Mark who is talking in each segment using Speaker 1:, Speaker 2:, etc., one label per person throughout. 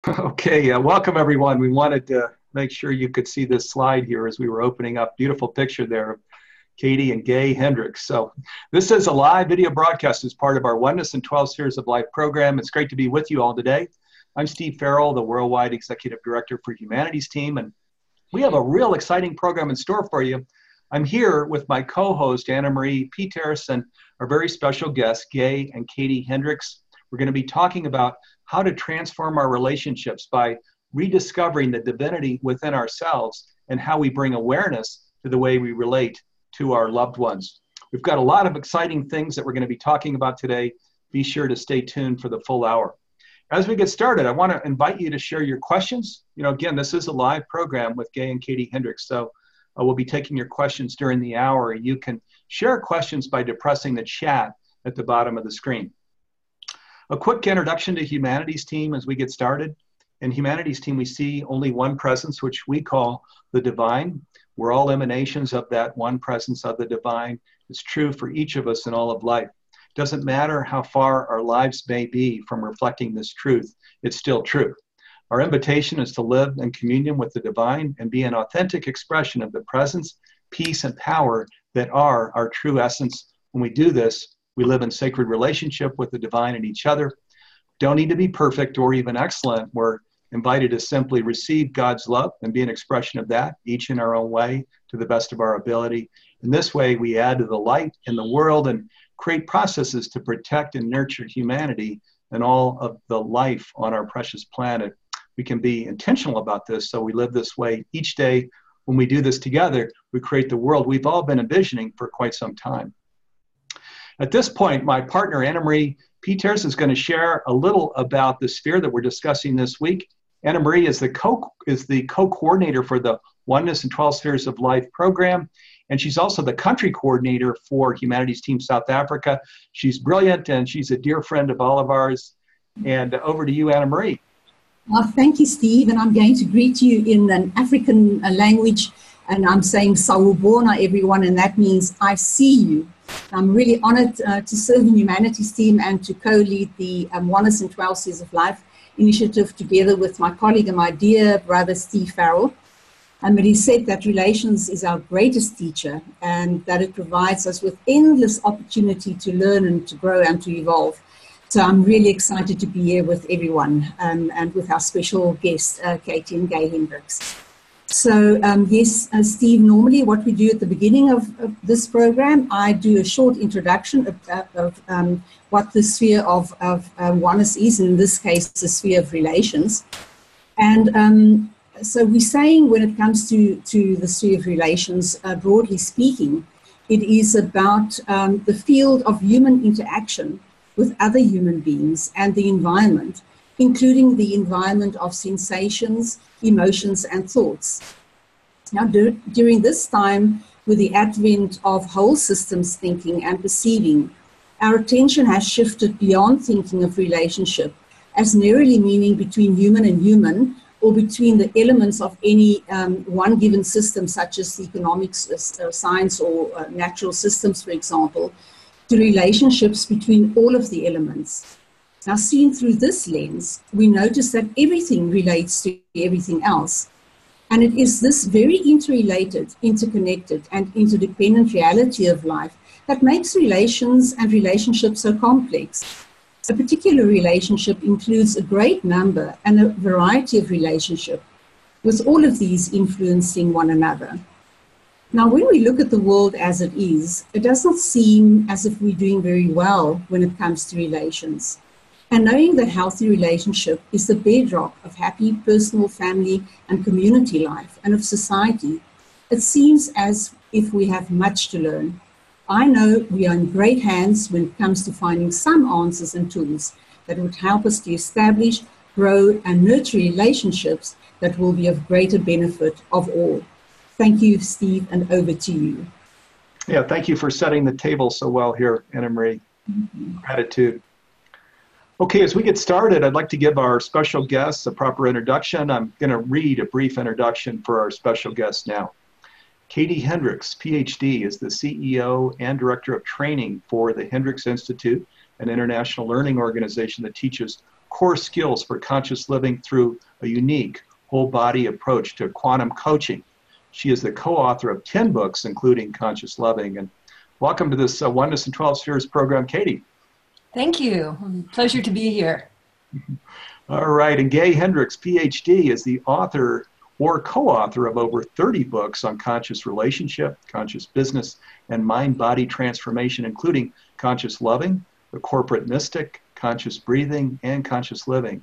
Speaker 1: Okay, welcome everyone. We wanted to make sure you could see this slide here as we were opening up. Beautiful picture there of Katie and Gay Hendricks. So this is a live video broadcast as part of our Oneness and 12 Spheres of Life program. It's great to be with you all today. I'm Steve Farrell, the Worldwide Executive Director for Humanities team, and we have a real exciting program in store for you. I'm here with my co-host, Anna Marie Peters, and our very special guests, Gay and Katie Hendricks. We're going to be talking about how to transform our relationships by rediscovering the divinity within ourselves and how we bring awareness to the way we relate to our loved ones. We've got a lot of exciting things that we're going to be talking about today. Be sure to stay tuned for the full hour. As we get started, I want to invite you to share your questions. Again, this is a live program with Gay and Katie Hendricks, so we'll be taking your questions during the hour. You can share questions by depressing the chat at the bottom of the screen. A quick introduction to Humanities team as we get started. In Humanities team, we see only one presence, which we call the divine. We're all emanations of that one presence of the divine. It's true for each of us in all of life. Doesn't matter how far our lives may be from reflecting this truth, it's still true. Our invitation is to live in communion with the divine and be an authentic expression of the presence, peace, and power that are our true essence. When we do this, we live in sacred relationship with the divine and each other. Don't need to be perfect or even excellent. We're invited to simply receive God's love and be an expression of that, each in our own way, to the best of our ability. In this way, we add to the light in the world and create processes to protect and nurture humanity and all of the life on our precious planet. We can be intentional about this, so we live this way each day. When we do this together, we create the world we've all been envisioning for quite some time. At this point, my partner, Anna Marie Peters, is going to share a little about the sphere that we're discussing this week. Anna Marie is the co-coordinator for the Oneness and 12 Spheres of Life program, and she's also the country coordinator for Humanities Team South Africa. She's brilliant, and she's a dear friend of all of ours. And over to you, Anna Marie.
Speaker 2: Well, thank you, Steve, and I'm going to greet you in an African language, and I'm saying Sawubona, everyone, and that means I see you. I'm really honored to serve the Humanities team and to co-lead the Oneness and 12 Spheres of Life initiative together with my colleague and my dear brother, Steve Farrell. But he said that relations is our greatest teacher and that it provides us with endless opportunity to learn and to grow and to evolve. So I'm really excited to be here with everyone and with our special guest, Katie and Gay Hendricks. So yes, Steve, normally what we do at the beginning of this program, I do a short introduction of what the sphere of oneness is, and in this case, the sphere of relations. And so we're saying when it comes to the sphere of relations, broadly speaking, it is about the field of human interaction with other human beings and the environment, including the environment of sensations, emotions, and thoughts. Now, during this time, with the advent of whole systems thinking and perceiving, our attention has shifted beyond thinking of relationship as narrowly meaning between human and human, or between the elements of any one given system, such as economics, science, or natural systems, for example, to relationships between all of the elements. Now, seen through this lens, we notice that everything relates to everything else. And it is this very interrelated, interconnected, and interdependent reality of life that makes relations and relationships so complex. A particular relationship includes a great number and a variety of relationships, with all of these influencing one another. Now, when we look at the world as it is, it doesn't seem as if we're doing very well when it comes to relations. And knowing that healthy relationship is the bedrock of happy personal, family, and community life, and of society, it seems as if we have much to learn. I know we are in great hands when it comes to finding some answers and tools that would help us to establish, grow, and nurture relationships that will be of greater benefit of all. Thank you, Steve, and over to you.
Speaker 1: Yeah, thank you for setting the table so well here, Anna Marie. Gratitude. Okay, as we get started, I'd like to give our special guests a proper introduction. I'm going to read a brief introduction for our special guest now. Katie Hendricks, PhD, is the CEO and Director of Training for the Hendricks Institute, an international learning organization that teaches core skills for conscious living through a unique whole body approach to quantum coaching. She is the co-author of 10 books, including Conscious Loving. And welcome to this Oneness in 12 Spheres program, Katie.
Speaker 3: Thank you. Pleasure to be here.
Speaker 1: All right. And Gay Hendricks, PhD, is the author or co-author of over 30 books on conscious relationship, conscious business, and mind-body transformation, including Conscious Loving, The Corporate Mystic, Conscious Breathing, and Conscious Living.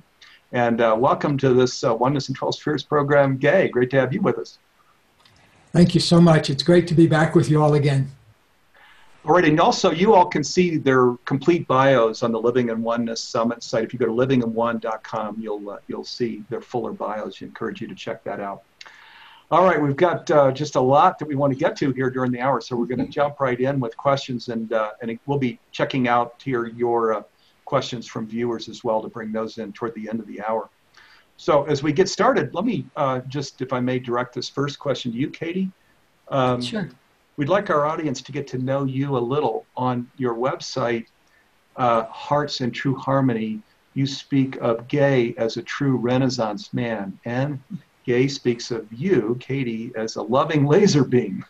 Speaker 1: And welcome to this Oneness in 12 Spheres program, Gay. Great to have you with us.
Speaker 4: Thank you so much. It's great to be back with you all again.
Speaker 1: All right, and also you all can see their complete bios on the Living in Oneness Summit site. If you go to livinginone.com, you'll see their fuller bios. I encourage you to check that out. All right, we've got just a lot that we want to get to here during the hour, so we're going to jump right in with questions, and we'll be checking out here your questions from viewers as well to bring those in toward the end of the hour. So as we get started, let me just, if I may, direct this first question to you, Katie.
Speaker 3: Sure.
Speaker 1: We'd like our audience to get to know you a little. On your website, Hearts in True Harmony, you speak of Gay as a true Renaissance man, and Gay speaks of you, Katie, as a loving laser beam.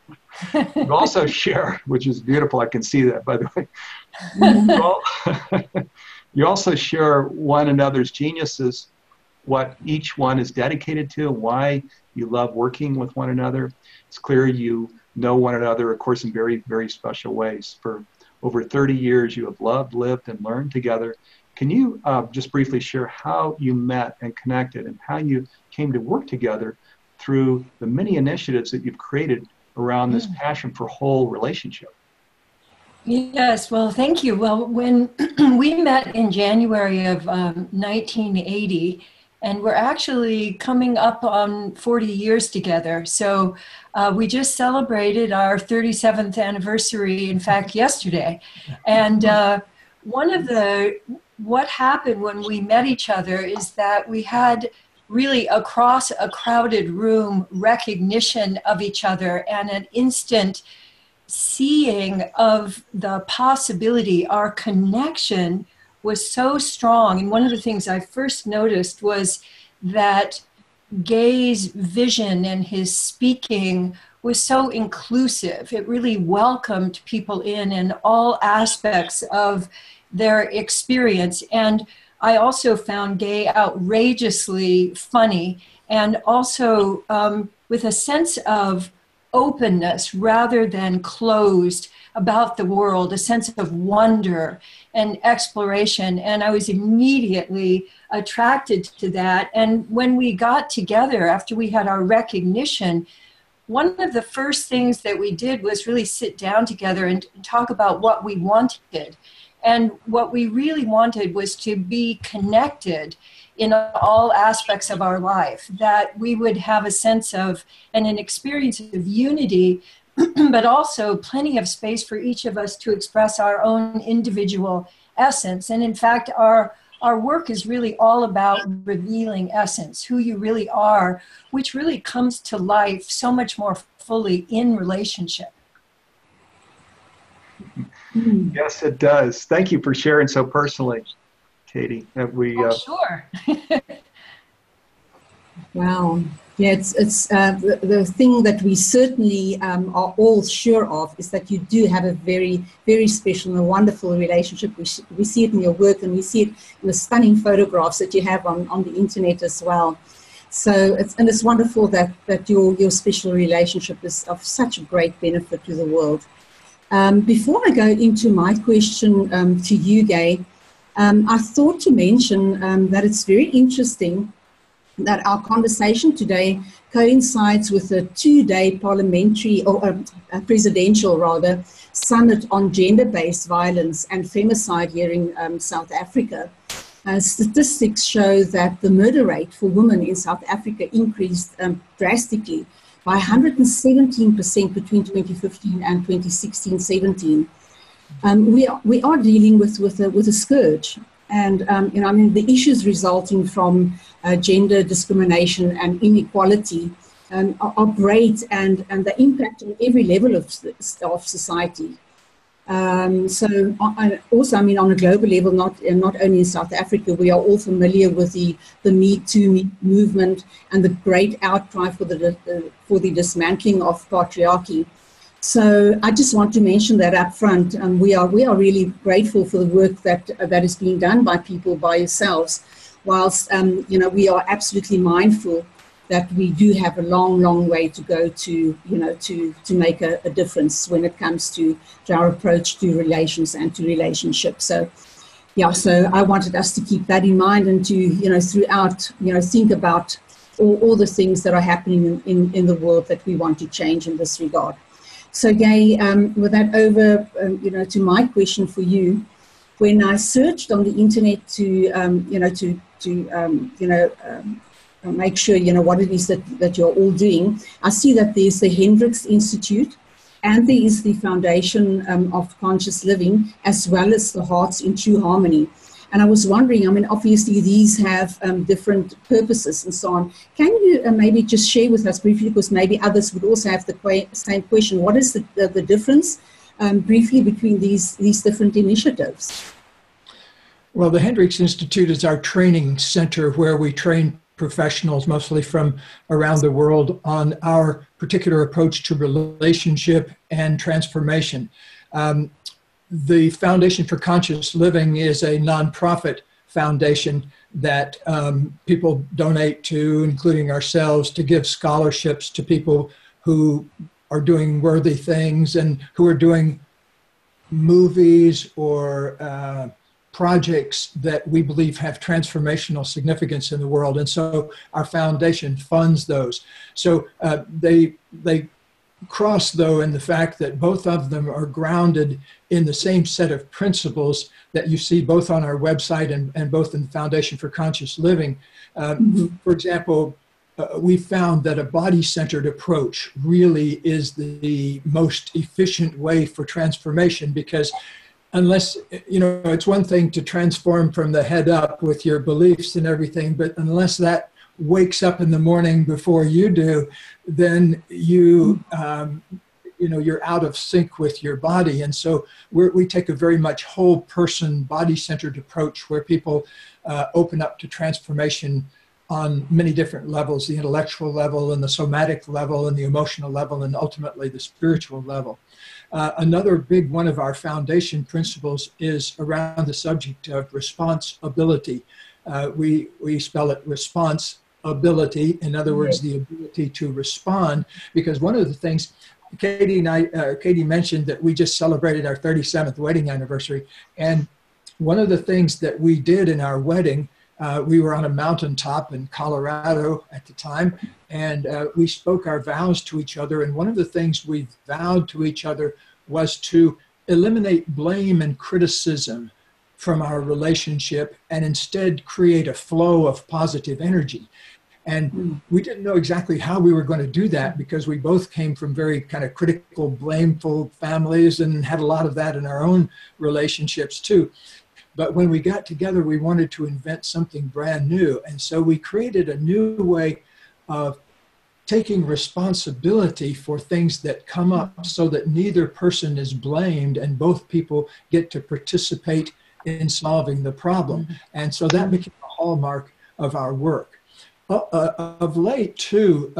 Speaker 1: You also share, which is beautiful, I can see that, by the way. You also share one another's geniuses, what each one is dedicated to, why you love working with one another. It's clear you know one another, of course, in very, very special ways. For over 30 years, you have loved, lived, and learned together. Can you just briefly share how you met and connected and how you came to work together through the many initiatives that you've created around this passion for whole relationship?
Speaker 3: Yes, well, thank you. Well, when we met in January of 1980, and we're actually coming up on 40 years together. So we just celebrated our 37th anniversary, in fact, yesterday. And what happened when we met each other is that we had really across a crowded room recognition of each other and an instant seeing of the possibility. Our connection was so strong. And one of the things I first noticed was that Gay's vision and his speaking was so inclusive. It really welcomed people in all aspects of their experience. And I also found Gay outrageously funny and also with a sense of openness rather than closed about the world, a sense of wonder and exploration. And I was immediately attracted to that. And when we got together after we had our recognition, one of the first things that we did was really sit down together and talk about what we wanted. And what we really wanted was to be connected in all aspects of our life, that we would have a sense of and an experience of unity, but also plenty of space for each of us to express our own individual essence. And in fact, our work is really all about revealing essence, who you really are, which really comes to life so much more fully in relationship.
Speaker 1: Yes, it does. Thank you for sharing so personally, Katie.
Speaker 3: Sure.
Speaker 2: Wow. Yeah, it's the thing that we certainly are all sure of is that you do have a very, very special and a wonderful relationship. We see it in your work, and we see it in the stunning photographs that you have on the internet as well. So it's wonderful that your special relationship is of such great benefit to the world. Before I go into my question to you, Gay, I thought to mention that it's very interesting that our conversation today coincides with a 2-day parliamentary, or presidential rather, summit on gender-based violence and femicide here in South Africa. Statistics show that the murder rate for women in South Africa increased drastically by 117% between 2015 and 2016-17. We are dealing with a scourge, and the issues resulting from gender discrimination and inequality are great, and they impact on every level of society. Also, I mean, on a global level, not only in South Africa, we are all familiar with the Me Too movement and the great outcry for the dismantling of patriarchy. So I just want to mention that up front. We are really grateful for the work that is being done by people, by yourselves, whilst we are absolutely mindful that we do have a long way to go to make a difference when it comes to our approach to relations and to relationships. So I wanted us to keep that in mind and to throughout think about all the things that are happening in the world that we want to change in this regard. So Gay, with that over to my question for you, when I searched on the internet to make sure what it is that you're all doing, I see that there's the Hendricks Institute and there is the Foundation of Conscious Living, as well as the Hearts in True Harmony. And I was wondering, I mean, obviously these have different purposes and so on. Can you maybe just share with us briefly, because maybe others would also have the same question, what is the difference briefly between these different initiatives?
Speaker 4: Well, the Hendricks Institute is our training center where we train professionals, mostly from around the world, on our particular approach to relationship and transformation. The Foundation for Conscious Living is a nonprofit foundation that people donate to, including ourselves, to give scholarships to people who are doing worthy things and who are doing movies or projects that we believe have transformational significance in the world. And so our foundation funds those. So they cross, though, in the fact that both of them are grounded in the same set of principles that you see both on our website and both in the Foundation for Conscious Living. For example, we found that a body-centered approach really is the most efficient way for transformation, because unless, it's one thing to transform from the head up with your beliefs and everything, but unless that wakes up in the morning before you do, then you're out of sync with your body. And so we take a very much whole person, body-centered approach where people open up to transformation on many different levels, the intellectual level and the somatic level and the emotional level and ultimately the spiritual level. Another big one of our foundation principles is around the subject of responsibility. We spell it responsibility, in other words, the ability to respond, because one of the things, Katie mentioned that we just celebrated our 37th wedding anniversary, and one of the things that we did in our wedding, we were on a mountaintop in Colorado at the time, and we spoke our vows to each other, and one of the things we vowed to each other was to eliminate blame and criticism from our relationship and instead create a flow of positive energy. And we didn't know exactly how we were going to do that, because we both came from very kind of critical, blameful families and had a lot of that in our own relationships too. But when we got together, we wanted to invent something brand new. And so we created a new way of taking responsibility for things that come up so that neither person is blamed and both people get to participate in solving the problem. And so that became a hallmark of our work. Of late, too,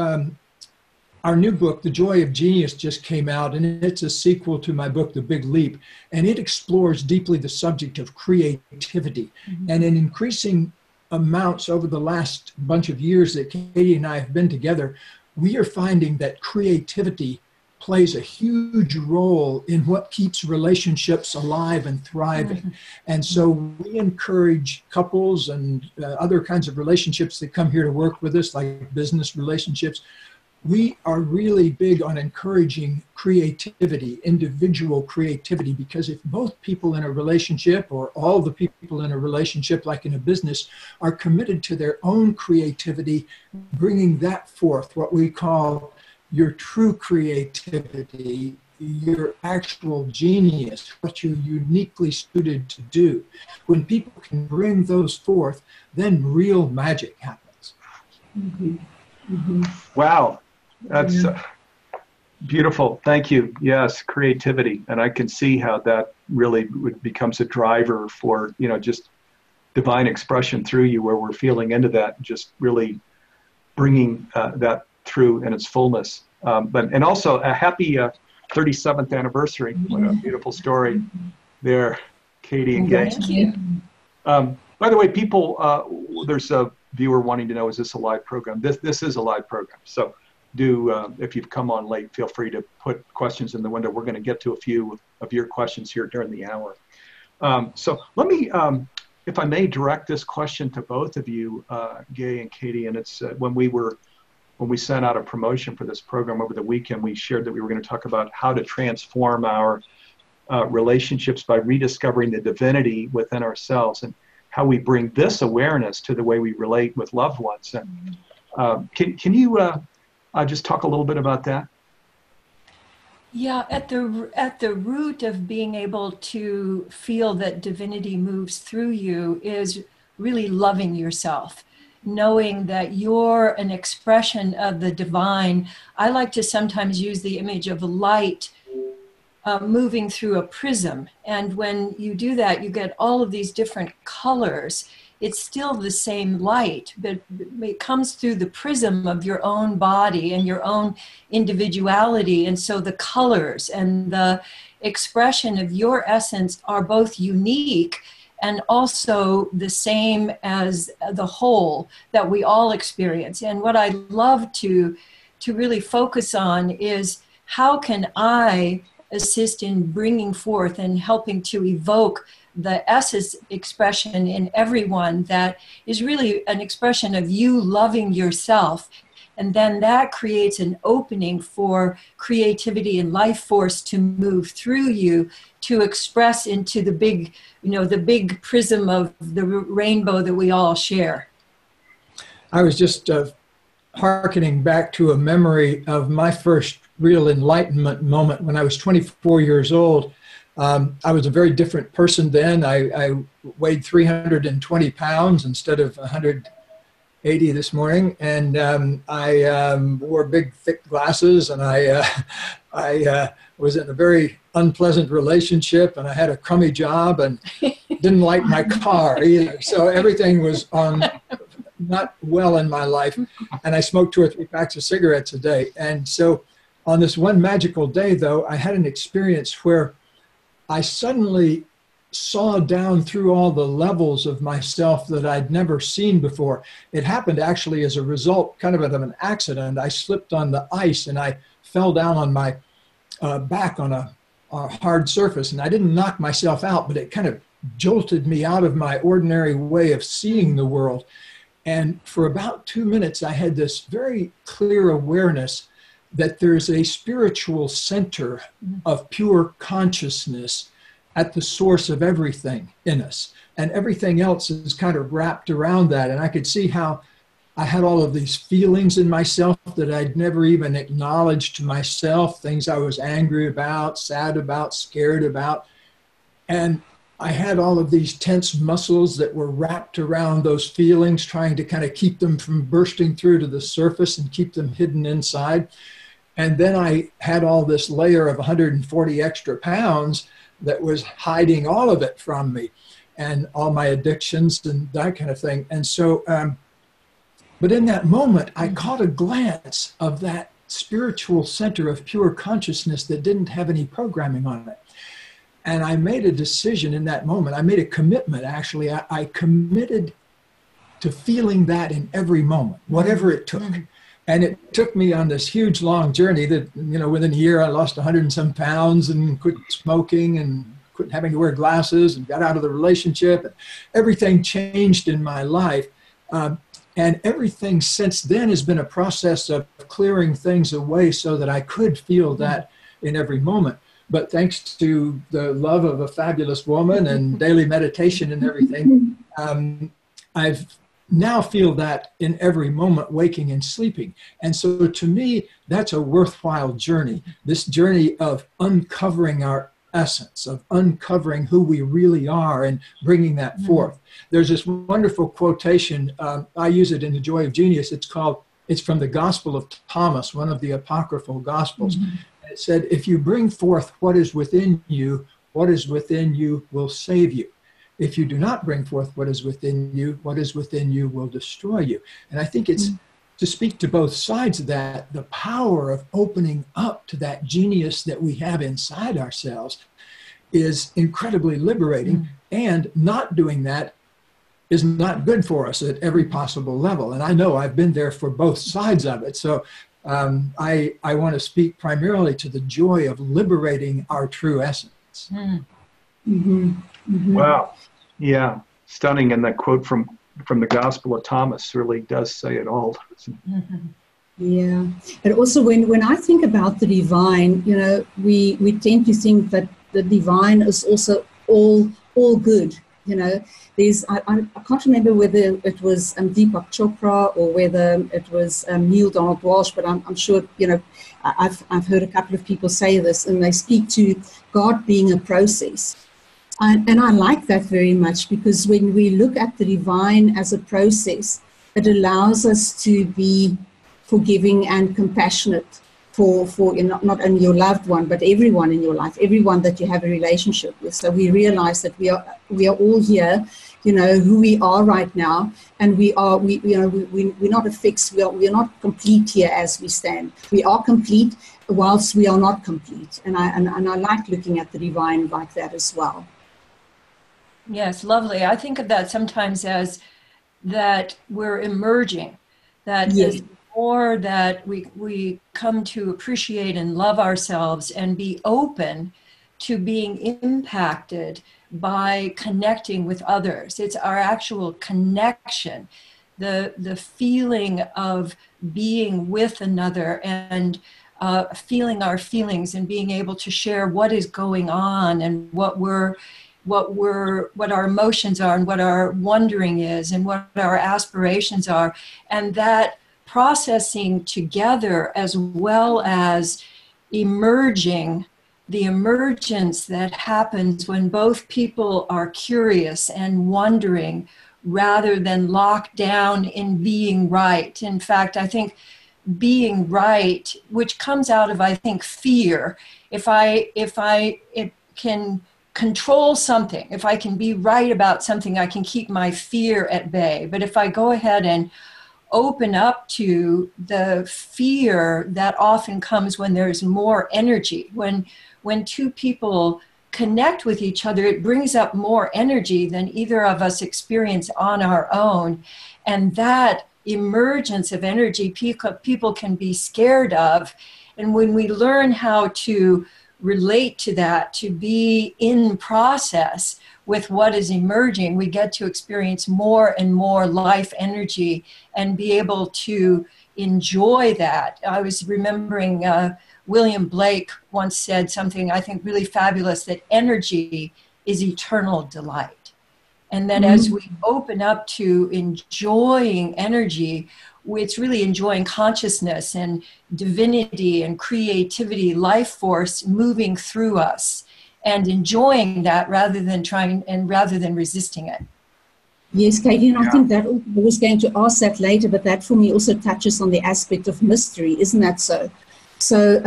Speaker 4: our new book, The Joy of Genius, just came out, and it's a sequel to my book, The Big Leap, and it explores deeply the subject of creativity. And in increasing amounts over the last bunch of years that Katie and I have been together, we are finding that creativity plays a huge role in what keeps relationships alive and thriving. And so we encourage couples and other kinds of relationships that come here to work with us, like business relationships. We are really big on encouraging creativity, individual creativity, because if both people in a relationship, or all the people in a relationship, like in a business, are committed to their own creativity, bringing that forth, what we call your true creativity, your actual genius, what you're uniquely suited to do. When people can bring those forth, then real magic happens.
Speaker 1: Wow. That's Beautiful. Thank you. Yes, creativity. And I can see how that really becomes a driver for, just divine expression through you, where we're feeling into that, just really bringing that through in its fullness. And also a happy 37th anniversary. What a beautiful story there, Katie and Gay.
Speaker 3: Thank you.
Speaker 1: By the way, people, there's a viewer wanting to know, is this a live program? This is a live program. So if you've come on late, feel free to put questions in the window. We're going to get to a few of your questions here during the hour. So let me, if I may, direct this question to both of you, Gay and Katie. And it's when we sent out a promotion for this program over the weekend, we shared that we were going to talk about how to transform our relationships by rediscovering the divinity within ourselves, and how we bring this awareness to the way we relate with loved ones. And can you just talk a little bit about that?
Speaker 3: Yeah, at the root of being able to feel that divinity moves through you is really loving yourself, knowing that you're an expression of the divine. I like to sometimes use the image of light moving through a prism. And when you do that, you get all of these different colors. It's still the same light, but it comes through the prism of your own body and your own individuality. And so the colors and the expression of your essence are both unique and also the same as the whole that we all experience. And what I love to really focus on is, how can I assist in bringing forth and helping to evoke the essence expression in everyone that is really an expression of you loving yourself. And then that creates an opening for creativity and life force to move through you, to express into the big, the big prism of the rainbow that we all share.
Speaker 4: I was just hearkening back to a memory of my first real enlightenment moment when I was 24 years old. I was a very different person then. I weighed 320 pounds instead of 180 this morning. And I wore big, thick glasses, and I was in a very unpleasant relationship, and I had a crummy job and didn't like my car either. So everything was not well in my life. And I smoked 2 or 3 packs of cigarettes a day. And so on this one magical day, though, I had an experience where I suddenly saw down through all the levels of myself that I'd never seen before. It happened actually as a result kind of an accident. I slipped on the ice and I fell down on my back on a hard surface. And I didn't knock myself out, but it kind of jolted me out of my ordinary way of seeing the world. And for about 2 minutes, I had this very clear awareness that there's a spiritual center of pure consciousness at the source of everything in us. And everything else is kind of wrapped around that. And I could see how I had all of these feelings in myself that I'd never even acknowledged to myself, things I was angry about, sad about, scared about. And I had all of these tense muscles that were wrapped around those feelings, trying to kind of keep them from bursting through to the surface and keep them hidden inside. And then I had all this layer of 140 extra pounds that was hiding all of it from me, and all my addictions and that kind of thing. And so, but in that moment, I caught a glance of that spiritual center of pure consciousness that didn't have any programming on it. And I made a decision in that moment. I made a commitment, actually. I committed to feeling that in every moment, whatever it took. And it took me on this huge, long journey that, within a year, I lost 100 and some pounds and quit smoking and quit having to wear glasses and got out of the relationship. And everything changed in my life. And everything since then has been a process of clearing things away so that I could feel that in every moment. But thanks to the love of a fabulous woman and daily meditation and everything, I've now feel that in every moment, waking and sleeping. And so to me, that's a worthwhile journey. This journey of uncovering our essence, of uncovering who we really are and bringing that forth. There's this wonderful quotation. I use it in The Joy of Genius. It's called, It's from the Gospel of Thomas, one of the apocryphal Gospels.
Speaker 2: Mm-hmm.
Speaker 4: It said, if you bring forth what is within you, what is within you will save you. If you do not bring forth what is within you, what is within you will destroy you. And I think it's to speak to both sides of that, the power of opening up to that genius that we have inside ourselves is incredibly liberating, and not doing that is not good for us at every possible level. And I know I've been there for both sides of it. So I want to speak primarily to the joy of liberating our true essence.
Speaker 2: Mm-hmm. Mm-hmm.
Speaker 1: Wow. Yeah. Stunning. And that quote from the Gospel of Thomas really does say it all.
Speaker 2: Yeah. And also when I think about the divine, you know, we tend to think that the divine is also all good. You know, there's I can't remember whether it was Deepak Chopra or whether it was Neil Donald Walsh, but I'm sure, you know, I've heard a couple of people say this, and they speak to God being a process. And I like that very much, because when we look at the divine as a process, it allows us to be forgiving and compassionate for not only your loved one, but everyone in your life, everyone that you have a relationship with. So we realize that we are all here, you know, who we are right now, and we're not a fix. We're not complete here as we stand. We are complete whilst we are not complete, and I like looking at the divine like that as well.
Speaker 3: Yes, lovely. I think of that sometimes as that we're emerging, that as more that we come to appreciate and love ourselves and be open to being impacted by connecting with others. It's our actual connection, the feeling of being with another and feeling our feelings and being able to share what is going on and what our emotions are and what our wondering is and what our aspirations are, and that processing together, as well as emerging, the emergence that happens when both people are curious and wondering rather than locked down in being right. In fact, I think being right, which comes out of, I think, fear. If I can control something, if I can be right about something, I can keep my fear at bay. But if I go ahead and open up to the fear that often comes when there's more energy, when two people connect with each other, it brings up more energy than either of us experience on our own. And that emergence of energy people can be scared of. And when we learn how to relate to that, to be in process with what is emerging, we get to experience more and more life energy and be able to enjoy that. I was remembering William Blake once said something I think really fabulous, that energy is eternal delight. And that as we open up to enjoying energy, it's really enjoying consciousness and divinity and creativity, life force moving through us, and enjoying that rather than resisting it.
Speaker 2: Yes, Katie, and I think that I was going to ask that later, but that for me also touches on the aspect of mystery, isn't that so? So,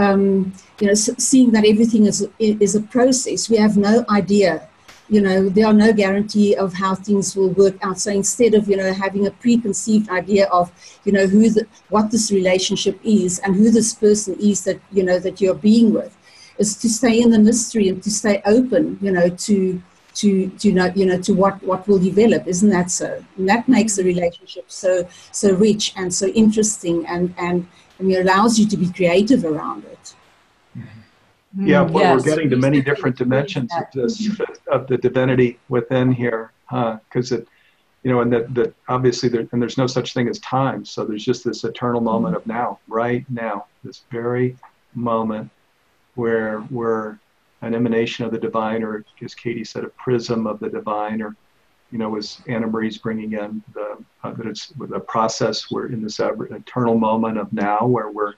Speaker 2: seeing that everything is a process, we have no idea. There are no guarantee of how things will work out. So instead of, having a preconceived idea of, what this relationship is and who this person is that, that you're being with, is to stay in the mystery and to stay open, to what will develop. Isn't that so? And that makes the relationship so rich and so interesting, and it allows you to be creative around it.
Speaker 1: Yeah, well, we're getting to many different dimensions of the divinity within here, because and that obviously there's no such thing as time. So there's just this eternal moment of now, right now, this very moment where we're an emanation of the divine, or as Katie said, a prism of the divine, or as Anna Marie's bringing in that it's with a process. We're in this eternal moment of now where we're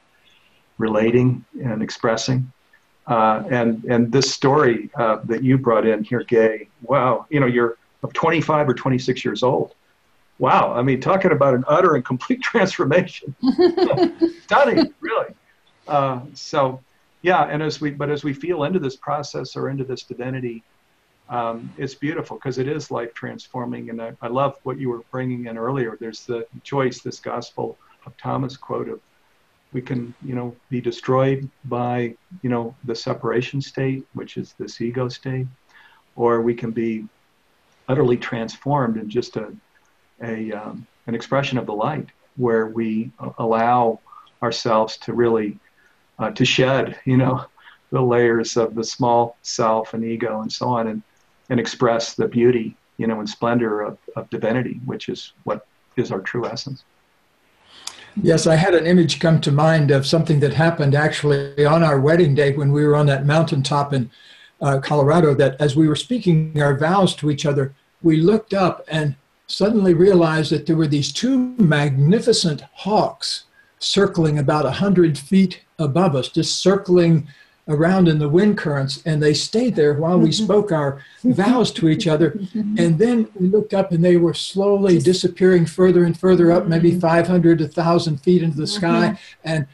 Speaker 1: relating and expressing. And this story that you brought in here, Gay, wow, you're 25 or 26 years old. wow, I mean, talking about an utter and complete transformation. Stunning, really. So, yeah, and as we feel into this process or into this divinity, it's beautiful because it is life transforming. And I love what you were bringing in earlier. There's the choice, this Gospel of Thomas quote of, we can, be destroyed by, the separation state, which is this ego state, or we can be utterly transformed in just an expression of the light, where we allow ourselves to really to shed, the layers of the small self and ego and so on, and express the beauty, and splendor of divinity, which is what is our true essence.
Speaker 4: Yes, I had an image come to mind of something that happened actually on our wedding day when we were on that mountaintop in Colorado, that as we were speaking our vows to each other, we looked up and suddenly realized that there were these two magnificent hawks circling about 100 feet above us, just circling around in the wind currents, and they stayed there while we spoke our vows to each other. And then we looked up and they were slowly disappearing further and further up, maybe 500 to 1,000 feet into the sky. And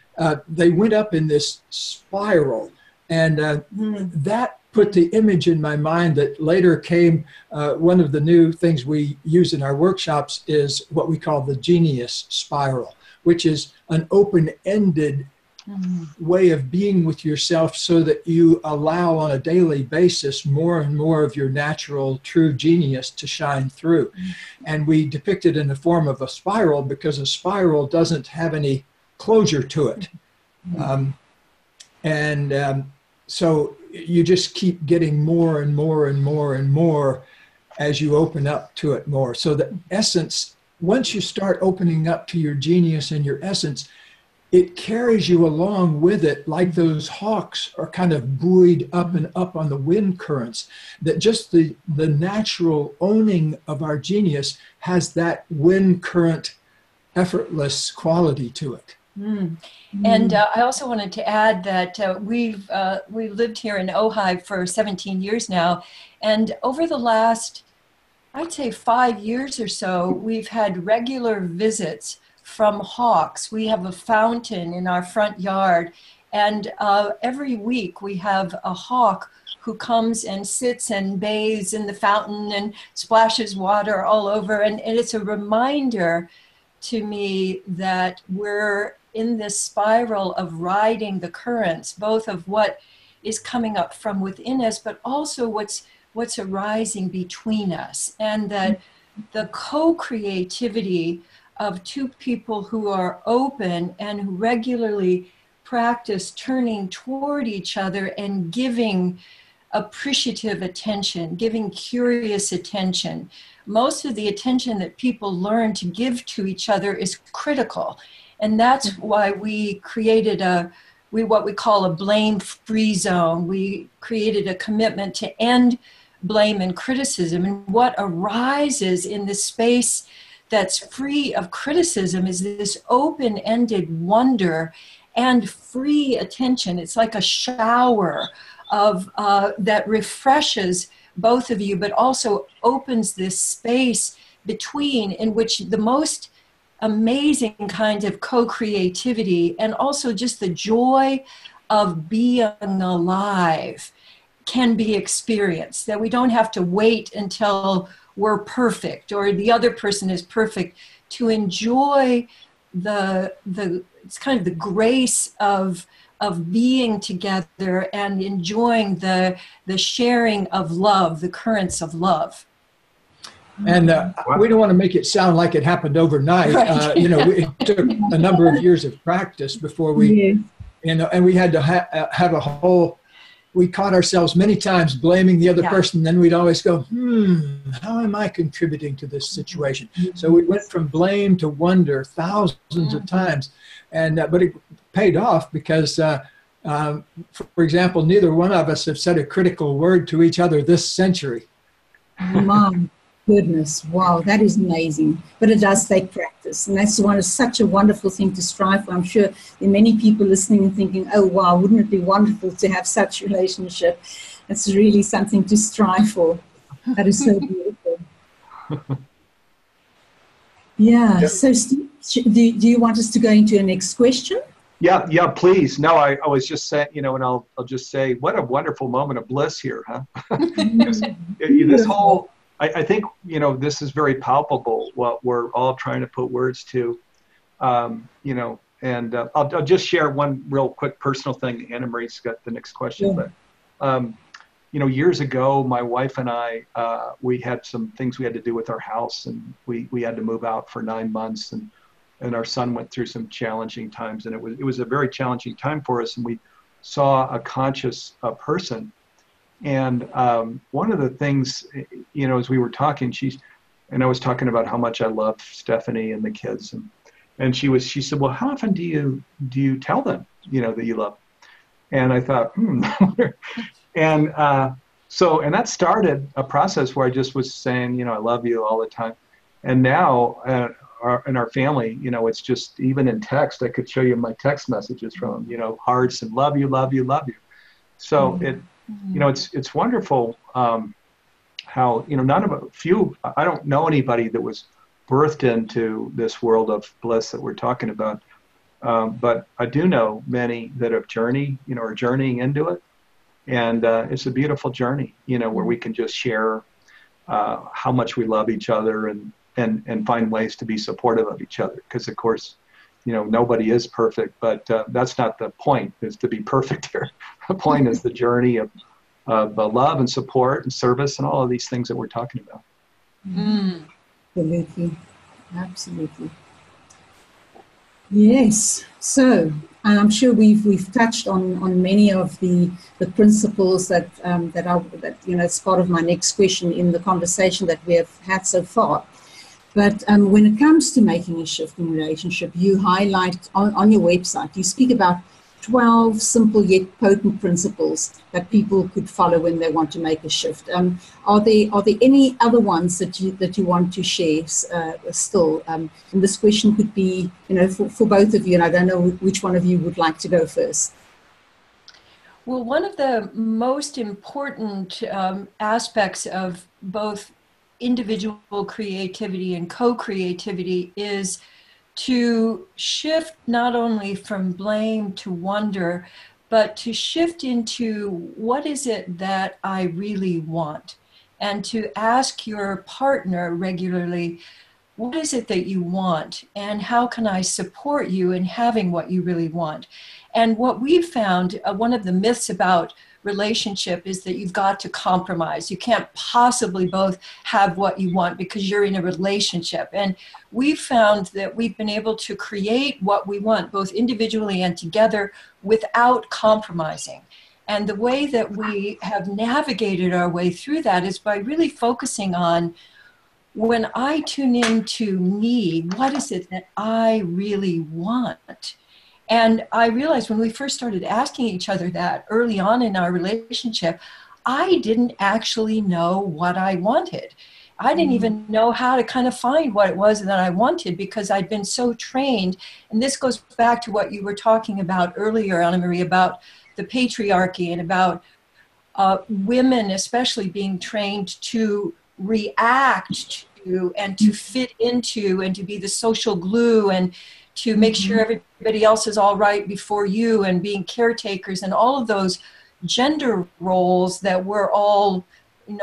Speaker 4: they went up in this spiral. And that put the image in my mind that later came, one of the new things we use in our workshops is what we call the genius spiral, which is an open-ended way of being with yourself so that you allow on a daily basis more and more of your natural true genius to shine through. And we depict it in the form of a spiral because a spiral doesn't have any closure to it. So you just keep getting more and more and more and more as you open up to it more. So the essence, once you start opening up to your genius and your essence, it carries you along with it, like those hawks are kind of buoyed up and up on the wind currents, that just the natural owning of our genius has that wind current, effortless quality to it.
Speaker 3: And I also wanted to add that we've lived here in Ojai for 17 years now, and over the last, I'd say 5 years or so, we've had regular visits from hawks. We have a fountain in our front yard, and every week we have a hawk who comes and sits and bathes in the fountain and splashes water all over. And it's a reminder to me that we're in this spiral of riding the currents, both of what is coming up from within us, but also what's arising between us. And that the co-creativity of two people who are open and who regularly practice turning toward each other and giving appreciative attention, giving curious attention. Most of the attention that people learn to give to each other is critical. And that's why we created what we call a blame-free zone. We created a commitment to end blame and criticism. And what arises in this space that's free of criticism is this open-ended wonder and free attention. It's like a shower of that refreshes both of you, but also opens this space between, in which the most amazing kind of co-creativity and also just the joy of being alive can be experienced, that we don't have to wait until we're perfect or the other person is perfect to enjoy it's kind of the grace of being together and enjoying the sharing of love, the currents of love.
Speaker 4: And we don't want to make it sound like it happened overnight.
Speaker 3: Right.
Speaker 4: It took a number of years of practice before we, and we had to have a whole, we caught ourselves many times blaming the other person. Then we'd always go, how am I contributing to this situation? So we went from blame to wonder thousands of times. And but it paid off because, for example, neither one of us have said a critical word to each other this century.
Speaker 2: Mom. Goodness, wow, that is amazing. But it does take practice, and that's such a wonderful thing to strive for. I'm sure there are many people listening and thinking, oh wow, wouldn't it be wonderful to have such a relationship? It's really something to strive for. That is so beautiful. Yeah. So, Steve, do you want us to go into the next question?
Speaker 1: Yeah, please. No, I was just saying, and I'll just say, what a wonderful moment of bliss here, huh? This whole, I think, this is very palpable, what we're all trying to put words to, and I'll just share one real quick personal thing. Anna Marie's got the next question, but, years ago, my wife and I, we had some things we had to do with our house, and we had to move out for 9 months, and our son went through some challenging times, and it was a very challenging time for us, and we saw a conscious person. And one of the things, as we were talking, I was talking about how much I love Stephanie and the kids, and she said, well, how often do you tell them, that you love them? And I thought, and and that started a process where I just was saying, I love you all the time. And now, in our family, it's just, even in text, I could show you my text messages from them, hearts and love you, love you, love you. So it's wonderful how, I don't know anybody that was birthed into this world of bliss that we're talking about. But I do know many that have journeyed, are journeying into it. And it's a beautiful journey, where we can just share how much we love each other and find ways to be supportive of each other. Because, of course, nobody is perfect, but that's not the point, is to be perfect here. The point is the journey of love and support and service and all of these things that we're talking about.
Speaker 2: Absolutely. Absolutely. Yes. So, and I'm sure we've touched on many of the principles that it's part of my next question in the conversation that we have had so far. But when it comes to making a shift in relationship, you highlight on your website, you speak about 12 simple yet potent principles that people could follow when they want to make a shift. Are there any other ones that you want to share still? And this question could be, for both of you, and I don't know which one of you would like to go first.
Speaker 3: Well, one of the most important aspects of both individual creativity and co-creativity is to shift not only from blame to wonder, but to shift into what is it that I really want, and to ask your partner regularly, what is it that you want, and how can I support you in having what you really want? And what we've found, one of the myths about relationship is that you've got to compromise. You can't possibly both have what you want because you're in a relationship. And we've found that we've been able to create what we want, both individually and together, without compromising. And the way that we have navigated our way through that is by really focusing on, when I tune into me, what is it that I really want? And I realized when we first started asking each other that early on in our relationship, I didn't actually know what I wanted. I didn't even know how to kind of find what it was that I wanted, because I'd been so trained. And this goes back to what you were talking about earlier, Anna Marie, about the patriarchy and about women especially being trained to react to and to fit into and to be the social glue and to make sure everybody else is all right before you, and being caretakers and all of those gender roles that we're all,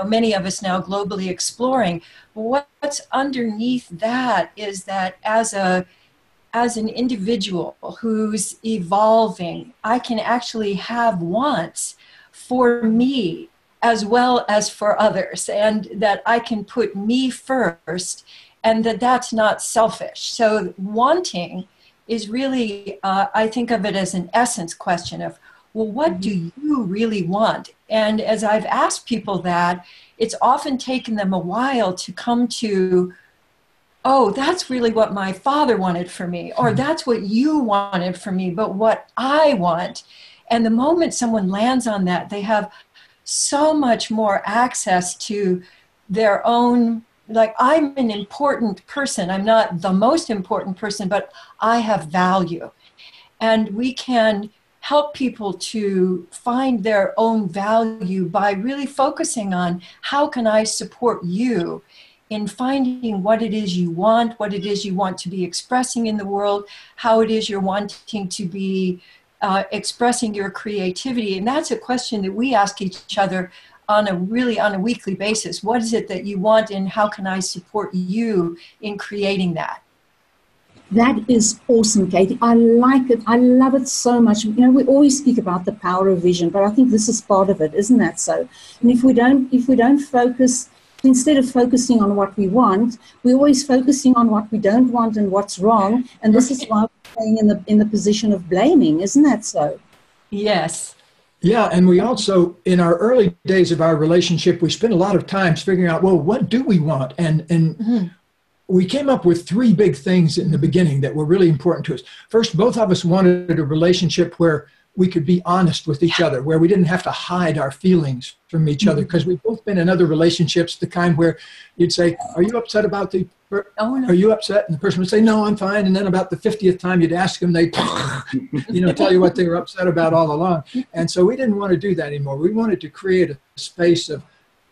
Speaker 3: many of us now globally exploring. But what's underneath that is that as an individual who's evolving, I can actually have wants for me as well as for others, and that I can put me first, and that's not selfish. So wanting is really, I think of it as an essence question of, well, what do you really want? And as I've asked people that, it's often taken them a while to come to, oh, that's really what my father wanted for me, or that's what you wanted for me, but what I want. And the moment someone lands on that, they have so much more access to their own, like, I'm an important person. I'm not the most important person, but I have value. And we can help people to find their own value by really focusing on, how can I support you in finding what it is you want, what it is you want to be expressing in the world, how it is you're wanting to be expressing your creativity. And that's a question that we ask each other on a weekly basis. What is it that you want, and how can I support you in creating that?
Speaker 2: That is awesome, Katie. I like it. I love it so much. You know, we always speak about the power of vision, but I think this is part of it, isn't that so? And if we don't focus, instead of focusing on what we want, we're always focusing on what we don't want and what's wrong. And this is why we're staying in the position of blaming, isn't that so?
Speaker 3: Yes.
Speaker 4: Yeah, and we also, in our early days of our relationship, we spent a lot of time figuring out, well, what do we want? And we came up with three big things in the beginning that were really important to us. First, both of us wanted a relationship where we could be honest with each other, where we didn't have to hide our feelings from each other, because we've both been in other relationships, the kind where you'd say, are you upset about are you upset? And the person would say, no, I'm fine. And then about the 50th time you'd ask them, they'd tell you what they were upset about all along. And so we didn't want to do that anymore. We wanted to create a space of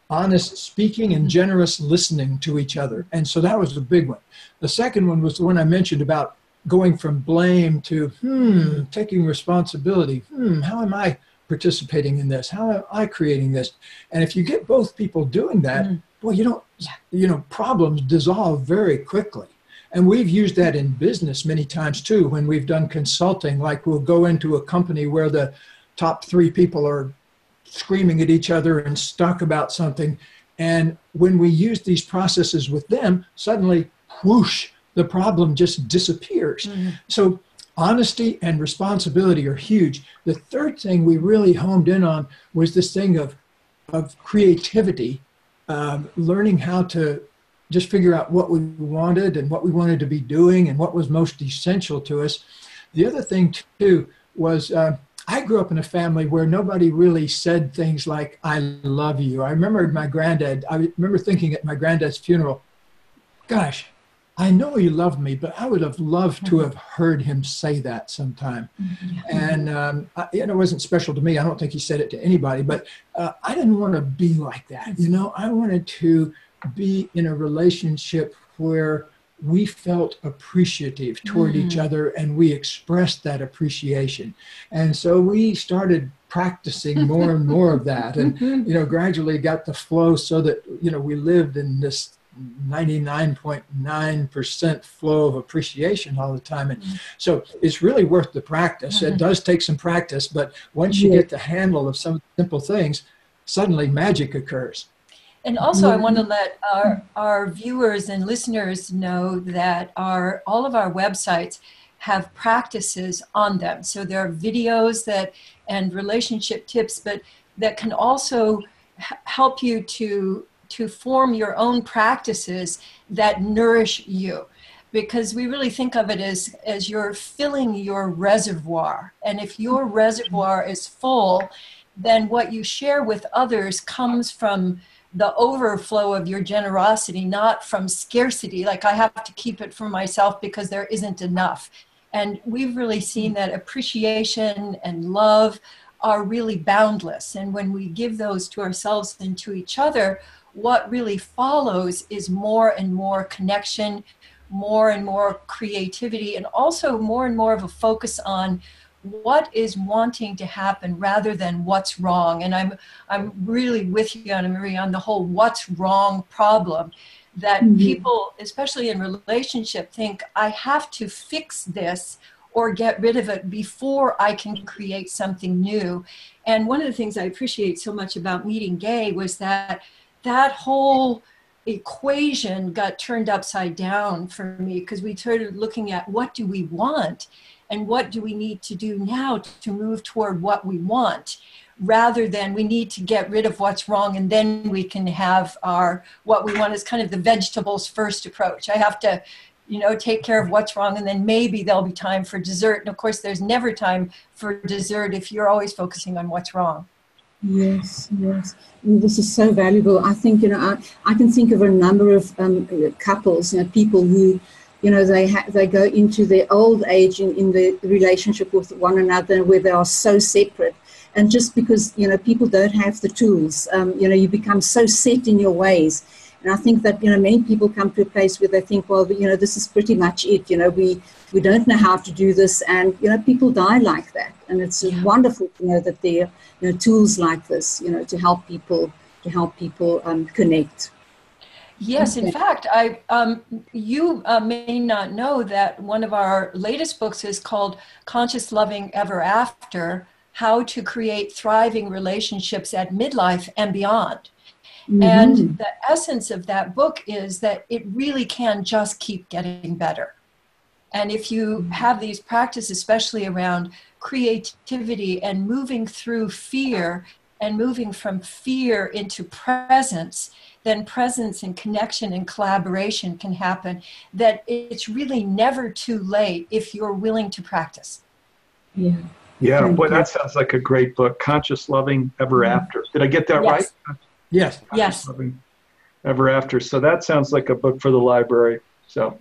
Speaker 4: honest speaking and generous listening to each other. And so that was the big one. The second one was the one I mentioned about going from blame to taking responsibility. How am I participating in this? How am I creating this? And if you get both people doing that, well, problems dissolve very quickly. And we've used that in business many times too, when we've done consulting. Like, we'll go into a company where the top 3 people are screaming at each other and stuck about something. And when we use these processes with them, suddenly, whoosh, the problem just disappears. So honesty and responsibility are huge. The third thing we really honed in on was this thing of creativity, learning how to just figure out what we wanted and what we wanted to be doing and what was most essential to us. The other thing too was, I grew up in a family where nobody really said things like, I love you. I remember thinking at my granddad's funeral, gosh, I know he loved me, but I would have loved to have heard him say that sometime. And it wasn't special to me. I don't think he said it to anybody, but I didn't want to be like that. I wanted to be in a relationship where we felt appreciative toward each other, and we expressed that appreciation. And so we started practicing more and more of that, and gradually got the flow so that we lived in this 99.9% flow of appreciation all the time. And so it's really worth the practice. It does take some practice, but once you get the handle of some simple things, suddenly magic occurs.
Speaker 3: And also, I want to let our viewers and listeners know that all of our websites have practices on them. So there are videos and relationship tips, but that can also help you to form your own practices that nourish you. Because we really think of it as you're filling your reservoir. And if your reservoir is full, then what you share with others comes from the overflow of your generosity, not from scarcity, like I have to keep it for myself because there isn't enough. And we've really seen that appreciation and love are really boundless. And when we give those to ourselves and to each other, what really follows is more and more connection, more and more creativity, and also more and more of a focus on what is wanting to happen rather than what's wrong. And I'm really with you, Anna Marie, on the whole what's wrong problem, that people, especially in relationship, think I have to fix this or get rid of it before I can create something new. And one of the things I appreciate so much about meeting Gay was that whole equation got turned upside down for me, because we started looking at what do we want and what do we need to do now to move toward what we want, rather than we need to get rid of what's wrong and then we can have what we want is kind of the vegetables first approach. I have to, take care of what's wrong, and then maybe there'll be time for dessert. And of course, there's never time for dessert if you're always focusing on what's wrong.
Speaker 2: Yes. This is so valuable. I think, I can think of a number of couples, people who, they go into their old age in the relationship with one another where they are so separate. And just because, people don't have the tools, you become so set in your ways. And I think that, many people come to a place where they think, well, this is pretty much it. We don't know how to do this. And, people die like that. And it's wonderful to know that there are, tools like this, to help people connect.
Speaker 3: Yes, in fact, you may not know that one of our latest books is called Conscious Loving Ever After, How to Create Thriving Relationships at Midlife and Beyond. Mm-hmm. And the essence of that book is that it really can just keep getting better. And if you have these practices, especially around creativity and moving through fear and moving from fear into presence, then presence and connection and collaboration can happen, that it's really never too late if you're willing to practice.
Speaker 2: Yeah.
Speaker 1: Yeah, boy, that sounds like a great book, Conscious Loving Ever After. Did I get that right?
Speaker 4: Yes.
Speaker 1: Conscious Loving Ever After. So that sounds like a book for the library. So,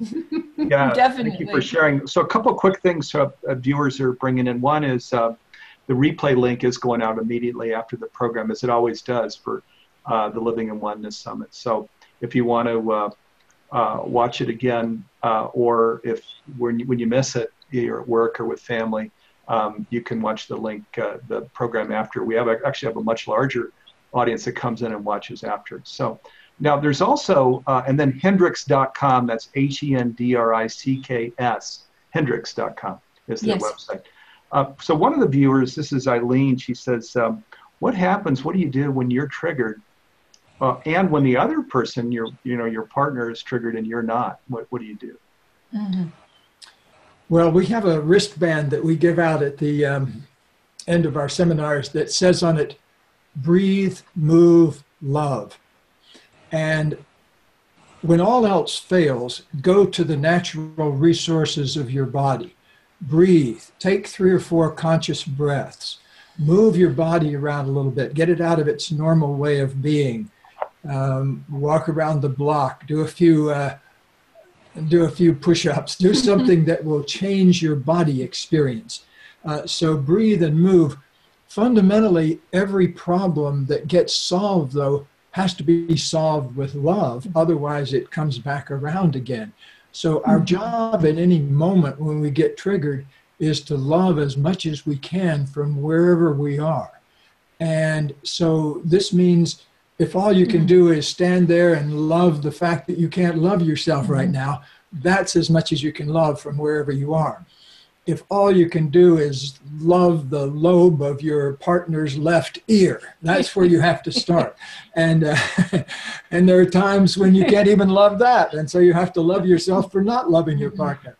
Speaker 1: yeah,
Speaker 3: definitely.
Speaker 1: Thank you for sharing. So a couple of quick things viewers are bringing in. One is the replay link is going out immediately after the program, as it always does for the Living in Oneness Summit. So if you want to watch it again, or if when you miss it, you're at work or with family, you can watch the link, the program after. We actually have a much larger audience that comes in and watches after. So now there's also, and then Hendricks.com, that's HENDRICKS, Hendricks.com is their website. So one of the viewers, this is Eileen, she says, what happens, what do you do when you're triggered? And when the other person, your partner is triggered and you're not, what do you do?
Speaker 3: Mm-hmm.
Speaker 4: Well, we have a wristband that we give out at the end of our seminars that says on it, breathe, move, love. And when all else fails, go to the natural resources of your body. Breathe, take 3 or 4 conscious breaths. Move your body around a little bit, get it out of its normal way of being. Walk around the block, do a few push-ups, do something that will change your body experience. So breathe and move. Fundamentally, every problem that gets solved, though, has to be solved with love. Otherwise, it comes back around again. So our job at any moment when we get triggered is to love as much as we can from wherever we are. And so this means if all you can do is stand there and love the fact that you can't love yourself right now, that's as much as you can love from wherever you are. If all you can do is love the lobe of your partner's left ear, that's where you have to start. And there are times when you can't even love that. And so you have to love yourself for not loving your partner.